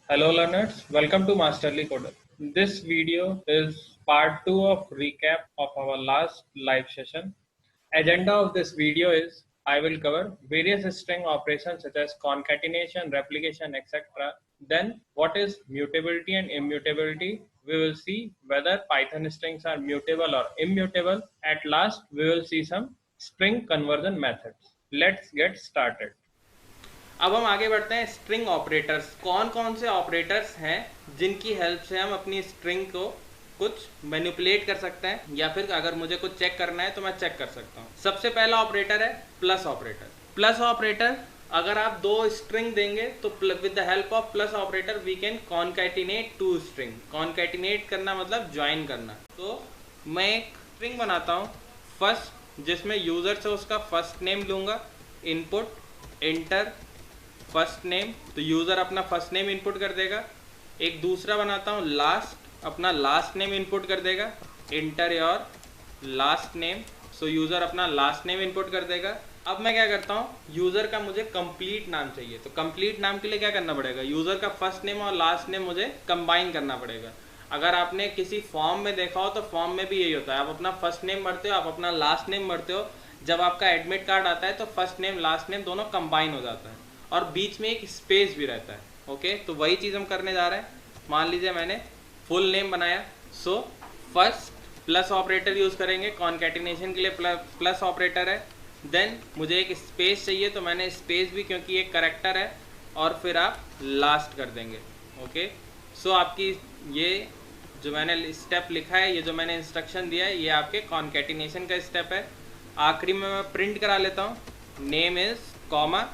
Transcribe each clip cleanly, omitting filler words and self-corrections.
Hello learners, welcome to Masterly Coder. This video is part 2 of recap of our last live session. Agenda of this video is I will cover various string operations such as concatenation, replication, etc. Then what is mutability and immutability? We will see whether Python strings are mutable or immutable. At last, we will see some string conversion methods. Let's get started. अब हम आगे बढ़ते हैं string operators. कौन कौन से operators हैं जिनकी हेल्प से हम अपनी स्ट्रिंग को कुछ मैनिपुलेट कर सकते हैं, या फिर अगर मुझे कुछ चेक करना है तो मैं चेक कर सकता हूँ। सबसे पहला ऑपरेटर है प्लस ऑपरेटर। प्लस ऑपरेटर, अगर आप दो स्ट्रिंग देंगे तो with the help of plus operator we can concatenate two string. Concatenate करना मतलब ज्वाइन करना। तो मैं एक स्ट्रिंग बनाता हूँ फर्स्ट, जिसमें यूजर से उसका फर्स्ट नेम लूँगा, इनपुट इंटर फर्स्ट नेम, तो यूज़र अपना फर्स्ट नेम इनपुट कर देगा। एक दूसरा बनाता हूँ लास्ट, अपना लास्ट नेम इनपुट कर देगा, inter your last name, so user अपना लास्ट नेम इनपुट कर देगा। अब मैं क्या करता हूँ, यूज़र का मुझे कंप्लीट नाम चाहिए, तो कंप्लीट नाम के लिए क्या करना पड़ेगा, यूज़र का फर्स्ट नेम और लास्ट नेम मुझे कंबाइन करना पड़ेगा। अगर आपने किसी फॉर्म में देखा हो तो फॉर्म में भी यही होता है, आप अपना फर्स्ट नेम भरते हो, आप अपना लास्ट नेम भरते हो, जब आपका एडमिट कार्ड आता है तो फर्स्ट नेम लास्ट नेम दोनों कंबाइन हो जाता है और बीच में एक स्पेस भी रहता है। ओके, तो वही चीज़ हम करने जा रहे हैं। मान लीजिए मैंने फुल नेम बनाया, so first plus operator use करेंगे, कॉन्कैटिनेशन के लिए प्लस ऑपरेटर है। देन मुझे एक स्पेस चाहिए, तो मैंने स्पेस भी, क्योंकि एक करेक्टर है, और फिर आप लास्ट कर देंगे। ओके, सो आपकी ये जो मैंने स्टेप लिखा है, ये जो मैंने इंस्ट्रक्शन दिया है, ये आपके कॉन्कैटिनेशन का स्टेप है। आखिरी में मैं प्रिंट करा लेता हूँ, नेम इज़ कॉमा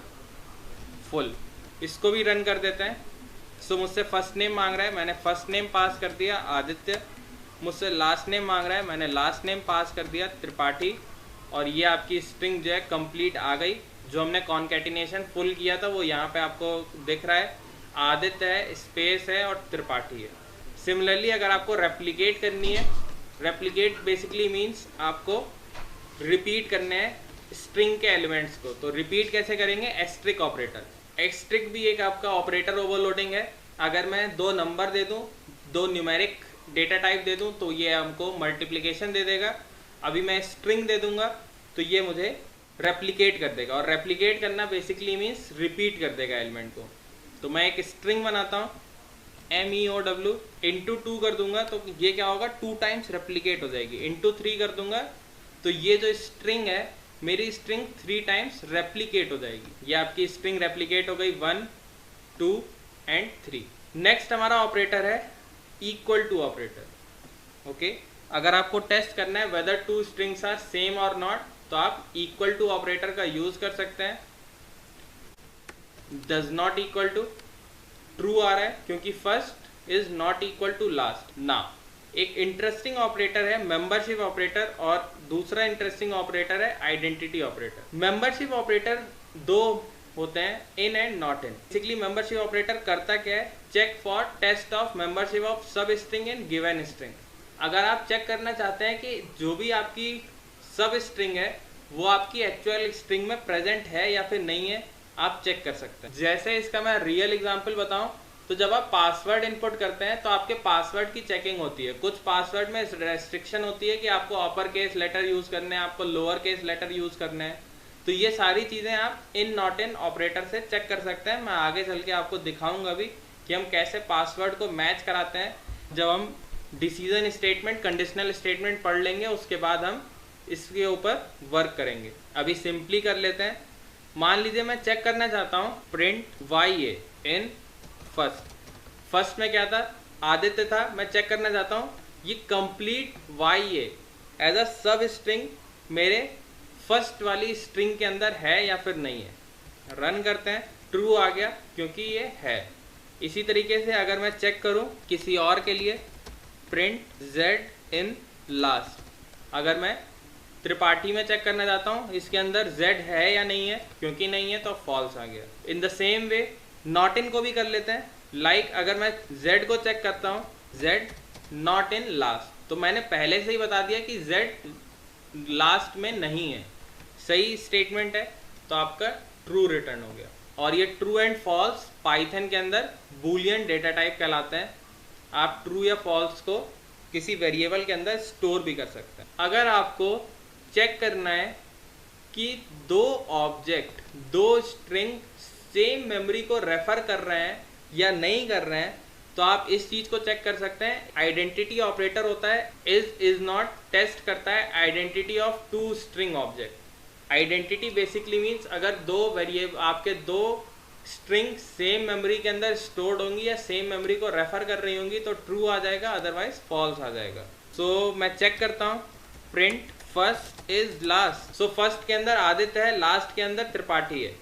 फुल। इसको भी रन कर देते हैं। सो मुझसे फर्स्ट नेम मांग रहा है, मैंने फर्स्ट नेम पास कर दिया आदित्य। मुझसे लास्ट नेम मांग रहा है, मैंने लास्ट नेम पास कर दिया त्रिपाठी। और ये आपकी स्ट्रिंग जो है कंप्लीट आ गई। जो हमने कॉन्कैटिनेशन फुल किया था वो यहाँ पे आपको दिख रहा है, आदित्य है, स्पेस है और त्रिपाठी है। सिमिलरली अगर आपको रेप्लिकेट करनी है, रेप्लिकेट बेसिकली मीन्स आपको रिपीट करने हैं स्ट्रिंग के एलिमेंट्स को। तो रिपीट कैसे करेंगे, एस्ट्रिक ऑपरेटर। एस्ट्रिक भी एक आपका ऑपरेटर ओवरलोडिंग है। अगर मैं दो नंबर दे दूं, दो न्यूमेरिक डेटा टाइप दे दूं, तो ये हमको मल्टीप्लिकेशन दे देगा। अभी मैं स्ट्रिंग दे दूंगा तो ये मुझे रेप्लिकेट कर देगा, और रेप्लिकेट करना बेसिकली मीन्स रिपीट कर देगा एलिमेंट को। तो मैं एक स्ट्रिंग बनाता हूँ, MEOW इंटू 2 कर दूंगा, तो ये क्या होगा, 2 टाइम्स रेप्लिकेट हो जाएगी। इंटू 3 कर दूंगा तो ये जो स्ट्रिंग है, मेरी स्ट्रिंग 3 टाइम्स रेप्लिकेट हो जाएगी। ये आपकी स्ट्रिंग रेप्लिकेट हो गई 1, 2 एंड 3। नेक्स्ट हमारा ऑपरेटर है इक्वल टू ऑपरेटर। ओके, अगर आपको टेस्ट करना है whether two strings are same और नॉट, तो आप इक्वल टू ऑपरेटर का यूज कर सकते हैं। Does not equal to true आ रहा है क्योंकि first is not equal to last. ना, एक इंटरेस्टिंग ऑपरेटर है मेंबरशिप ऑपरेटर, और दूसरा इंटरेस्टिंग ऑपरेटर है आइडेंटिटी ऑपरेटर। मेंबरशिप ऑपरेटर दो होते हैं, इन and not in. Basically membership operator करता क्या है, check for test of membership of substring in given string. अगर आप चेक करना चाहते हैं कि जो भी आपकी सब स्ट्रिंग है वो आपकी एक्चुअल स्ट्रिंग में प्रेजेंट है या फिर नहीं है, आप चेक कर सकते हैं। जैसे इसका मैं रियल एग्जाम्पल बताऊं, तो जब आप पासवर्ड इनपुट करते हैं तो आपके पासवर्ड की चेकिंग होती है। कुछ पासवर्ड में रेस्ट्रिक्शन होती है कि आपको अपर केस लेटर यूज करने हैं, आपको लोअर केस लेटर यूज करने हैं। तो ये सारी चीजें आप इन नॉट इन ऑपरेटर से चेक कर सकते हैं। मैं आगे चल के आपको दिखाऊंगा भी कि हम कैसे पासवर्ड को मैच कराते हैं। जब हम डिसीजन स्टेटमेंट, कंडीशनल स्टेटमेंट पढ़ लेंगे, उसके बाद हम इसके ऊपर वर्क करेंगे। अभी सिंपली कर लेते हैं। मान लीजिए मैं चेक करना चाहता हूँ प्रिंट YA इन फर्स्ट में क्या था, आदित्य था। मैं चेक करना चाहता हूँ ये कंप्लीट YA एज अ सब स्ट्रिंग मेरे फर्स्ट वाली स्ट्रिंग के अंदर है या फिर नहीं है। रन करते हैं, ट्रू आ गया क्योंकि ये है। इसी तरीके से अगर मैं चेक करूँ किसी और के लिए, प्रिंट Z इन लास्ट, अगर मैं त्रिपाठी में चेक करना चाहता हूँ इसके अंदर Z है या नहीं है, क्योंकि नहीं है तो फॉल्स आ गया। In the same way not in को भी कर लेते हैं। लाइक अगर मैं Z को चेक करता हूँ, Z नॉट इन लास्ट, तो मैंने पहले से ही बता दिया कि Z लास्ट में नहीं है, सही स्टेटमेंट है, तो आपका ट्रू रिटर्न हो गया। और ये ट्रू एंड फॉल्स पाइथन के अंदर बूलियन डेटा टाइप कहलाते हैं। आप ट्रू या फॉल्स को किसी वेरिएबल के अंदर स्टोर भी कर सकते हैं। अगर आपको चेक करना है कि दो ऑब्जेक्ट, दो स्ट्रिंग सेम मेमोरी को रेफर कर रहे हैं या नहीं कर रहे हैं, तो आप इस चीज को चेक कर सकते हैं। आइडेंटिटी ऑपरेटर होता है इज नॉट टेस्ट करता है identity of two string object. Identity basically means अगर दो वेरिएबल, आपके दो स्ट्रिंग सेम मेमोरी के अंदर स्टोर्ड होंगी या सेम मेमोरी को रेफर कर रही होंगी तो ट्रू आ जाएगा, अदरवाइज फॉल्स आ जाएगा। सो मैं चेक करता हूँ, print first is last. So first के अंदर आदित्य है, लास्ट के अंदर त्रिपाठी है।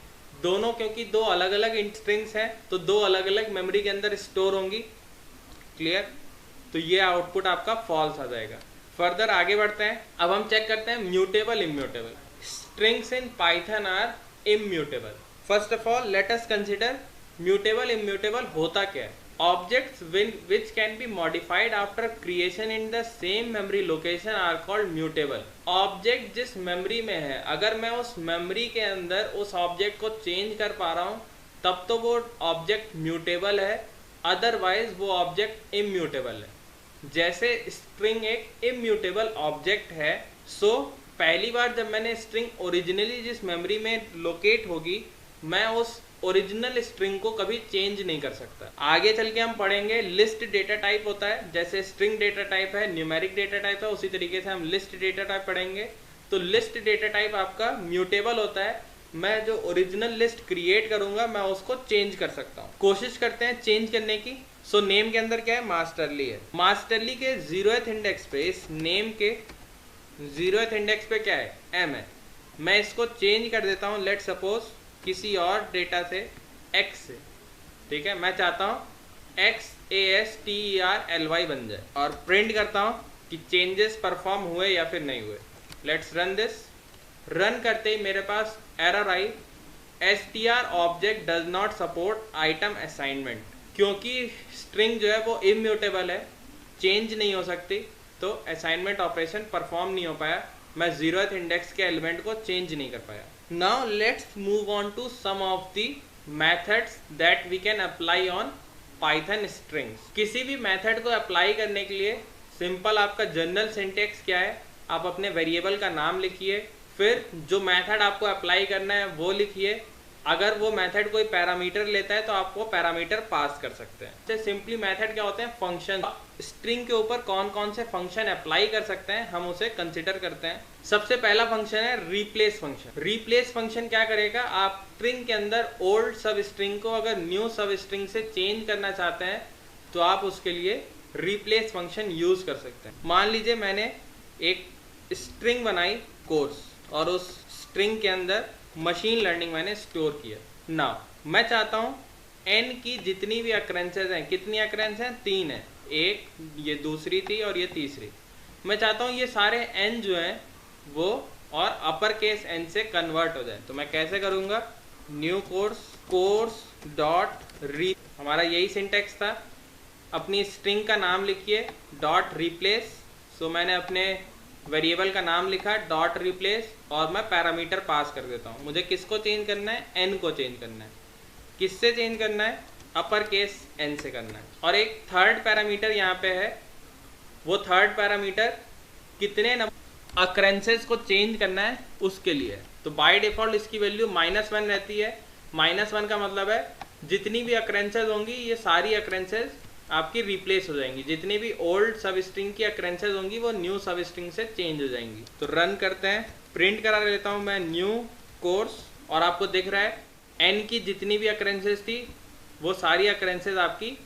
दोनों क्योंकि दो अलग अलग स्ट्रिंग्स हैं तो दो अलग अलग मेमोरी के अंदर स्टोर होंगी। क्लियर? तो ये आउटपुट आपका फॉल्स आ जाएगा। फर्दर आगे बढ़ते हैं। अब हम चेक करते हैं mutable immutable. Strings in Python are immutable. First of all let us consider mutable immutable होता क्या है। Objects which can be modified after creation in the same memory location are called mutable. Object जिस memory में है, अगर मैं उस memory के अंदर उस ऑब्जेक्ट को चेंज कर पा रहा हूँ तब तो वो ऑब्जेक्ट म्यूटेबल है, अदरवाइज वो ऑब्जेक्ट इम्यूटेबल है। जैसे स्ट्रिंग एक इम्यूटेबल ऑब्जेक्ट है, सो पहली बार जब मैंने स्ट्रिंग ओरिजिनली जिस मेमोरी में लोकेट होगी, मैं उस ओरिजिनल स्ट्रिंग को कभी चेंज नहीं कर सकता। आगे चल के हम पढ़ेंगे लिस्ट डेटा टाइप होता है। जैसे स्ट्रिंग डेटा टाइप है, न्यूमेरिक डेटा टाइप है, उसी तरीके से हम लिस्ट डेटा टाइप पढ़ेंगे। तो लिस्ट डेटा टाइप आपका म्यूटेबल होता है। मैं जो ओरिजिनल लिस्ट क्रिएट करूंगा मैं उसको चेंज कर सकता हूँ। कोशिश करते हैं चेंज करने की। सो नेम के अंदर क्या है, मास्टरली है। मास्टरली के 0th इंडेक्स पे, इस नेम के 0th इंडेक्स पे क्या है, m है। मैं इसको चेंज कर देता हूँ, लेट सपोज किसी और डेटा से x से, ठीक है। मैं चाहता हूँ XASTERLY बन जाए और प्रिंट करता हूँ कि चेंजेस परफॉर्म हुए या फिर नहीं हुए। Let's run this. रन करते ही मेरे पास एरर आई, str object does not support item assignment. क्योंकि स्ट्रिंग जो है वो इम्यूटेबल है, चेंज नहीं हो सकती, तो असाइनमेंट ऑपरेशन परफॉर्म नहीं हो पाया। मैं 0th इंडेक्स के एलिमेंट को चेंज नहीं कर पाया। Now let's move on to some of the methods that we can apply on Python strings. किसी भी मेथड को अप्लाई करने के लिए सिंपल आपका जनरल सिंटेक्स क्या है, आप अपने वेरिएबल का नाम लिखिए, फिर जो मेथड आपको अप्लाई करना है वो लिखिए। अगर वो मेथड कोई पैरामीटर लेता है तो आप वो पैरामीटर पास कर सकते हैं। तो सिंपली मेथड क्या होते हैं, फंक्शन। स्ट्रिंग के ऊपर कौन कौन से फंक्शन अप्लाई कर सकते हैं हम उसे कंसिडर करते हैं। सबसे पहला फंक्शन है रिप्लेस फंक्शन। रिप्लेस फंक्शन क्या करेगा, आप स्ट्रिंग के अंदर ओल्ड सब स्ट्रिंग को अगर न्यू सब स्ट्रिंग से चेंज करना चाहते हैं तो आप उसके लिए रिप्लेस फंक्शन यूज कर सकते हैं। मान लीजिए मैंने एक स्ट्रिंग बनाई कोर्स और उस स्ट्रिंग के अंदर मशीन लर्निंग मैंने स्टोर किया। नाउ मैं चाहता हूँ n की जितनी भी अक्रेंसेस हैं, कितनी अक्रेंस हैं, 3 है, एक ये दूसरी थी और ये तीसरी। मैं चाहता हूँ ये सारे n जो हैं वो और अपर केस n से कन्वर्ट हो जाए। तो मैं कैसे करूँगा, न्यू कोर्स डॉट री, हमारा यही सिंटेक्स था। अपनी स्ट्रिंग का नाम लिखिए डॉट रिप्लेस। सो मैंने अपने वेरिएबल का नाम लिखा डॉट रिप्लेस और मैं पैरामीटर पास कर देता हूँ। मुझे किसको चेंज करना है, n को चेंज करना है। किससे चेंज करना है, अपर केस n से करना है। और एक थर्ड पैरामीटर यहाँ पे है, वो थर्ड पैरामीटर कितने नंबर अक्रेंसेस को चेंज करना है उसके लिए। तो बाय डिफॉल्ट इसकी वैल्यू -1 रहती है। -1 का मतलब है जितनी भी अक्रेंसेस होंगी ये सारी अक्रेंसेस आपकी रिप्लेस हो जाएंगी। जितनी भी ओल्ड सब स्ट्रिंग की अक्रेंसेस होंगी वो न्यू सब स्ट्रिंग से चेंज हो जाएंगी। तो रन करते हैं, प्रिंट करा लेता हूँ मैं न्यू कोर्स और आपको दिख रहा है n की जितनी भी अक्रेंसेस थी वो सारी अक्रेंसेस आपकी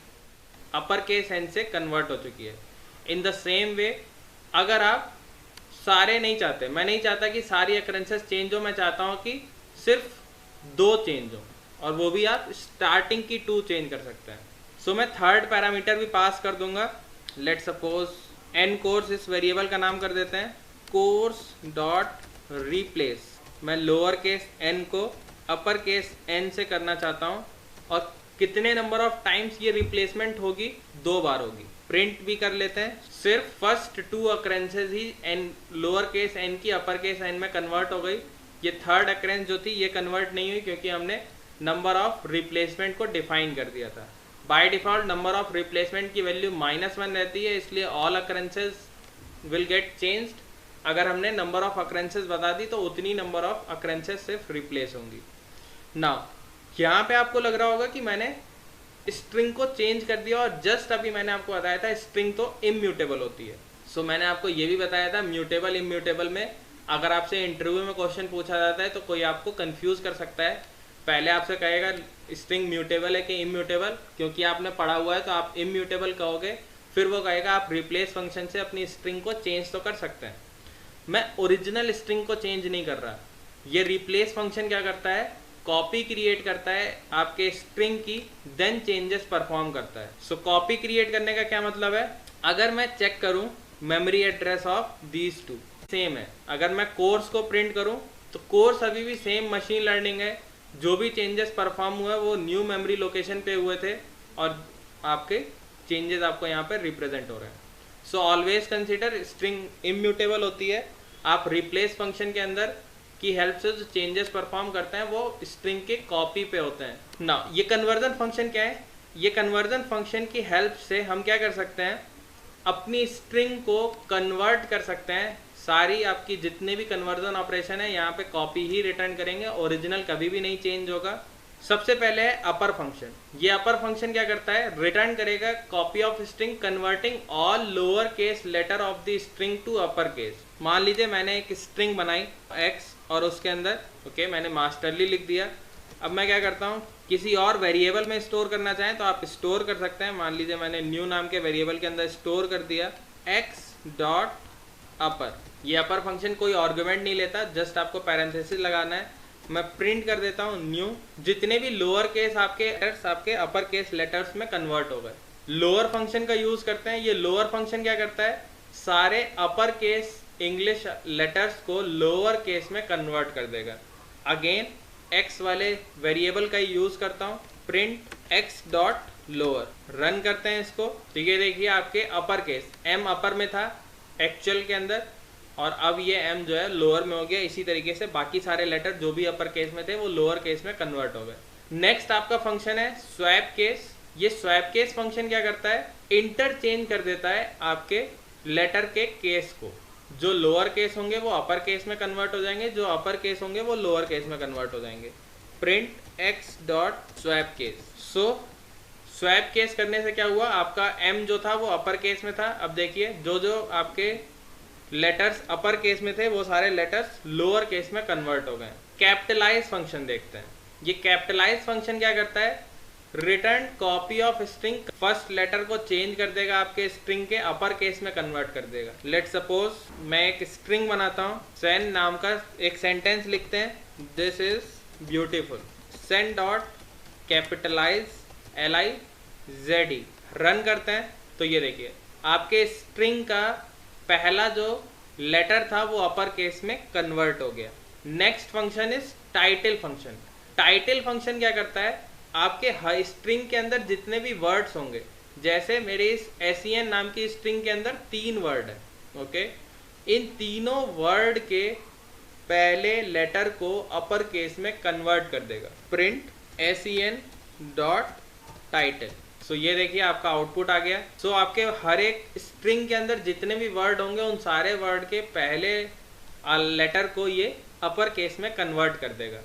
अपर केस n से कन्वर्ट हो चुकी है। इन द सेम वे अगर आप सारे नहीं चाहते, मैं नहीं चाहता कि सारी अक्रेंसेस चेंज हो, मैं चाहता हूँ कि सिर्फ 2 चेंज हो और वो भी आप स्टार्टिंग की 2 चेंज कर सकते हैं। सो मैं थर्ड पैरामीटर भी पास कर दूंगा। लेट सपोज n कोर्स, इस वेरिएबल का नाम कर देते हैं कोर्स डॉट रिप्लेस। मैं लोअर केस n को अपर केस n से करना चाहता हूँ और कितने नंबर ऑफ टाइम्स ये रिप्लेसमेंट होगी, 2 बार होगी। प्रिंट भी कर लेते हैं, सिर्फ फर्स्ट 2 अक्रेंसेस ही n लोअर केस n की अपर केस n में कन्वर्ट हो गई। ये थर्ड अक्रेंस जो थी ये कन्वर्ट नहीं हुई क्योंकि हमने नंबर ऑफ रिप्लेसमेंट को डिफाइन कर दिया था। By default number of replacement की वैल्यू -1 रहती है, इसलिए all occurrences will get changed. अगर हमने नंबर ऑफ अकरेंसेस बता दी तो उतनी नंबर ऑफ अकरेंसेस सिर्फ रिप्लेस होंगी। नाउ यहाँ पे आपको लग रहा होगा कि मैंने स्ट्रिंग को चेंज कर दिया, और जस्ट अभी मैंने आपको बताया था स्ट्रिंग तो इम्यूटेबल होती है। सो मैंने आपको ये भी बताया था म्यूटेबल इम्यूटेबल में अगर आपसे इंटरव्यू में क्वेश्चन पूछा जाता है तो कोई आपको कंफ्यूज कर सकता है। पहले आपसे कहेगा स्ट्रिंग म्यूटेबल है कि इम्यूटेबल, क्योंकि आपने पढ़ा हुआ है तो आप इम्यूटेबल कहोगे। फिर वो कहेगा आप रिप्लेस फंक्शन से अपनी स्ट्रिंग को चेंज तो कर सकते हैं। मैं ओरिजिनल स्ट्रिंग को चेंज नहीं कर रहा। ये रिप्लेस फंक्शन क्या करता है, कॉपी क्रिएट करता है आपके स्ट्रिंग की, देन चेंजेस परफॉर्म करता है। सो कॉपी क्रिएट करने का क्या मतलब है, अगर मैं चेक करूं memory address of these two same है, अगर मैं कोर्स को प्रिंट करूं तो कोर्स अभी भी सेम मशीन लर्निंग है, जो भी चेंजेस परफॉर्म हुए वो न्यू मेमोरी लोकेशन पे हुए थे, और आपके चेंजेस आपको यहाँ पे रिप्रेजेंट हो रहे हैं। So always consider string immutable होती है। आप रिप्लेस फंक्शन के अंदर की हेल्प से जो चेंजेस परफॉर्म करते हैं वो स्ट्रिंग के कॉपी पे होते हैं ना। ये कन्वर्जन फंक्शन क्या है, ये कन्वर्जन फंक्शन की हेल्प से हम क्या कर सकते हैं, अपनी स्ट्रिंग को कन्वर्ट कर सकते हैं। सारी आपकी जितने भी कन्वर्जन ऑपरेशन है यहाँ पे कॉपी ही रिटर्न करेंगे, ओरिजिनल कभी भी नहीं चेंज होगा। सबसे पहले है अपर फंक्शन। ये अपर फंक्शन क्या करता है, रिटर्न करेगा copy of string converting all lower case letter of the string to upper case. मान लीजिए मैंने एक स्ट्रिंग बनाई x और उसके अंदर मैंने मास्टरली लिख दिया। अब मैं क्या करता हूँ, किसी और वेरिएबल में स्टोर करना चाहें तो आप स्टोर कर सकते हैं। मान लीजिए मैंने न्यू नाम के वेरिएबल के अंदर स्टोर कर दिया x डॉट अपर। ये अपर फंक्शन कोई आर्गुमेंट नहीं लेता, जस्ट आपको पैरेंथेसिस लगाना है। मैं प्रिंट कर देता हूँ न्यू, जितने भी लोअर केस आपके लेटर्स आपके अपर केस लेटर्स में कन्वर्ट हो गए। लोअर फंक्शन का यूज करते हैं। ये लोअर फंक्शन क्या करता है, सारे अपर केस इंग्लिश लेटर्स को लोअर केस में कन्वर्ट कर देगा। अगेन x वाले वेरिएबल का यूज करता हूँ, print x dot lower. Run करते हैं इसको, ठीक है। देखिए आपके अपर केस m अपर में था एक्चुअल के अंदर, और अब ये m जो है लोअर में हो गया। इसी तरीके से बाकी सारे लेटर जो भी अपर केस में थे वो लोअर केस में कन्वर्ट हो गए। नेक्स्ट आपका फंक्शन है स्वैप केस। ये स्वैप केस फंक्शन क्या करता है, इंटरचेंज कर देता है आपके लेटर के केस को। जो लोअर केस होंगे वो अपर केस में कन्वर्ट हो जाएंगे, जो अपर केस होंगे वो लोअर केस में कन्वर्ट हो जाएंगे। Print x dot swap case. So swap case करने से क्या हुआ, आपका m जो था वो अपर केस में था। अब देखिए जो जो आपके लेटर्स अपर केस में थे वो सारे लेटर्स लोअर केस में कन्वर्ट हो गए। कैपिटलाइज फंक्शन देखते हैं। ये कैपिटलाइज फंक्शन क्या करता है, return copy of string. First letter को चेंज कर देगा, आपके स्ट्रिंग के अपर केस में कन्वर्ट कर देगा। लेट सपोज मैं एक स्ट्रिंग बनाता हूँ, सेन नाम का एक सेंटेंस लिखते हैं, this is beautiful. Sen dot capitalize LIZE। Run करते हैं तो ये देखिए आपके स्ट्रिंग का पहला जो लेटर था वो अपर केस में कन्वर्ट हो गया। Next function is title function. Title function क्या करता है, आपके स्ट्रिंग के अंदर जितने भी वर्ड्स होंगे, जैसे मेरे इस SEN नाम की स्ट्रिंग के अंदर 3 वर्ड है, ओके। इन तीनों वर्ड के पहले लेटर को अपर केस में कन्वर्ट कर देगा। Print SEN dot title. So ये देखिए आपका आउटपुट आ गया। सो आपके हर एक स्ट्रिंग के अंदर जितने भी वर्ड होंगे उन सारे वर्ड के पहले लेटर को ये अपर केस में कन्वर्ट कर देगा।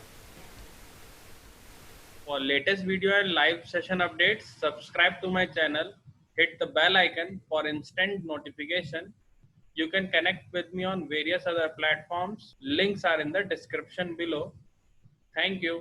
For latest video and live session updates, subscribe to my channel, hit the bell icon for instant notification. You can connect with me on various other platforms. Links are in the description below. Thank you.